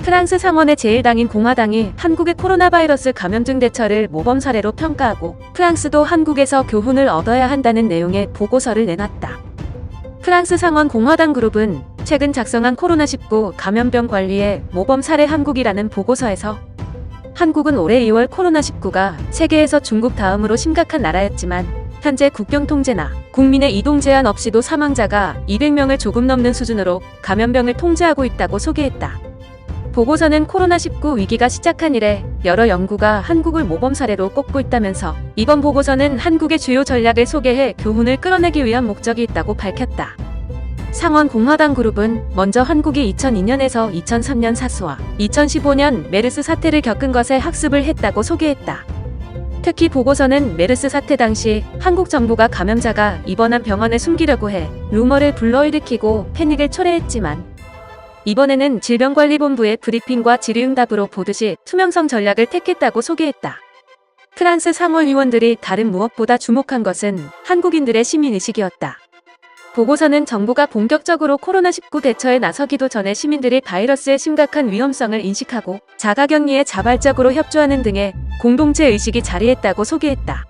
프랑스 상원의 제1당인 공화당이 한국의 코로나 바이러스 감염증 대처를 모범 사례로 평가하고 프랑스도 한국에서 교훈을 얻어야 한다는 내용의 보고서를 내놨다. 프랑스 상원 공화당 그룹은 최근 작성한 코로나19 감염병 관리의 모범 사례 한국이라는 보고서에서 한국은 올해 2월 코로나19가 세계에서 중국 다음으로 심각한 나라였지만 현재 국경 통제나 국민의 이동 제한 없이도 사망자가 200명을 조금 넘는 수준으로 감염병을 통제하고 있다고 소개했다. 보고서는 코로나19 위기가 시작한 이래 여러 연구가 한국을 모범 사례로 꼽고 있다면서 이번 보고서는 한국의 주요 전략을 소개해 교훈을 끌어내기 위한 목적이 있다고 밝혔다. 상원 공화당 그룹은 먼저 한국이 2002년에서 2003년 사스와 2015년 메르스 사태를 겪은 것에 학습을 했다고 소개했다. 특히 보고서는 메르스 사태 당시 한국 정부가 감염자가 입원한 병원을 숨기려고 해 루머를 불러일으키고 패닉을 초래했지만 이번에는 질병관리본부의 브리핑과 질의응답으로 보듯이 투명성 전략을 택했다고 소개했다. 프랑스 상원 의원들이 다른 무엇보다 주목한 것은 한국인들의 시민의식이었다. 보고서는 정부가 본격적으로 코로나19 대처에 나서기도 전에 시민들이 바이러스의 심각한 위험성을 인식하고 자가격리에 자발적으로 협조하는 등의 공동체 의식이 자리했다고 소개했다.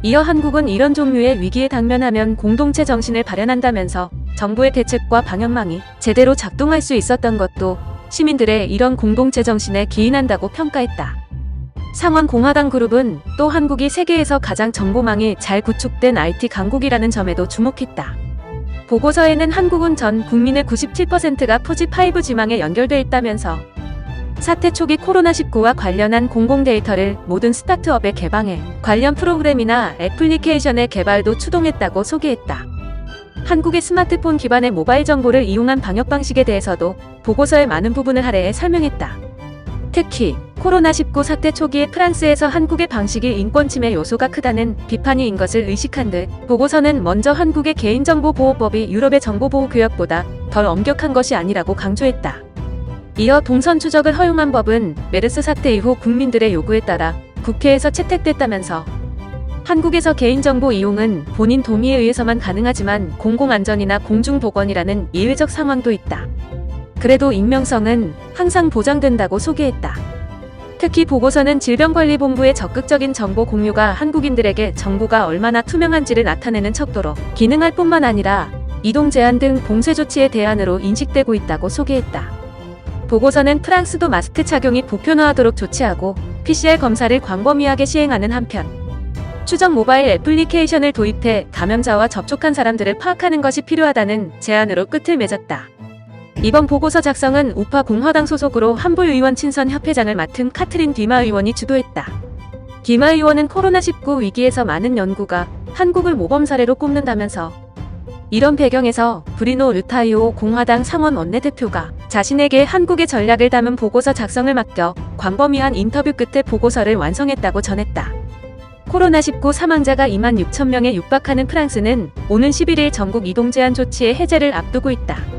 이어 한국은 이런 종류의 위기에 당면하면 공동체 정신을 발현한다면서 정부의 대책과 방역망이 제대로 작동할 수 있었던 것도 시민들의 이런 공동체 정신에 기인한다고 평가했다. 상원 공화당 그룹은 또 한국이 세계에서 가장 정보망이 잘 구축된 IT 강국이라는 점에도 주목했다. 보고서에는 한국은 전 국민의 97%가 4G5G망에 연결돼 있다면서 사태 초기 코로나19와 관련한 공공 데이터를 모든 스타트업에 개방해 관련 프로그램이나 애플리케이션의 개발도 추동했다고 소개했다. 한국의 스마트폰 기반의 모바일 정보를 이용한 방역 방식에 대해서도 보고서의 많은 부분을 할애해 설명했다. 특히 코로나19 사태 초기에 프랑스에서 한국의 방식이 인권 침해 요소가 크다는 비판이 것을 의식한 듯 보고서는 먼저 한국의 개인정보보호법이 유럽의 정보보호규약보다 덜 엄격한 것이 아니라고 강조했다. 이어 동선 추적을 허용한 법은 메르스 사태 이후 국민들의 요구에 따라 국회에서 채택됐다면서 한국에서 개인정보 이용은 본인 동의에 의해서만 가능하지만 공공안전이나 공중보건이라는 예외적 상황도 있다. 그래도 익명성은 항상 보장된다고 소개했다. 특히 보고서는 질병관리본부의 적극적인 정보 공유가 한국인들에게 정부가 얼마나 투명한지를 나타내는 척도로 기능할 뿐만 아니라 이동 제한 등 봉쇄 조치의 대안으로 인식되고 있다고 소개했다. 보고서는 프랑스도 마스크 착용이 보편화하도록 조치하고 PCR 검사를 광범위하게 시행하는 한편 추적 모바일 애플리케이션을 도입해 감염자와 접촉한 사람들을 파악하는 것이 필요하다는 제안으로 끝을 맺었다. 이번 보고서 작성은 우파 공화당 소속으로 한불의원 친선 협회장을 맡은 카트린 뒤마 의원이 주도했다. 뒤마 의원은 코로나19 위기에서 많은 연구가 한국을 모범 사례로 꼽는다면서 이런 배경에서 브리노 르타이오 공화당 상원 원내대표가 자신에게 한국의 전략을 담은 보고서 작성을 맡겨 광범위한 인터뷰 끝에 보고서를 완성했다고 전했다. 코로나19 사망자가 2만 6천 명에 육박하는 프랑스는 오는 11일 전국 이동 제한 조치의 해제를 앞두고 있다.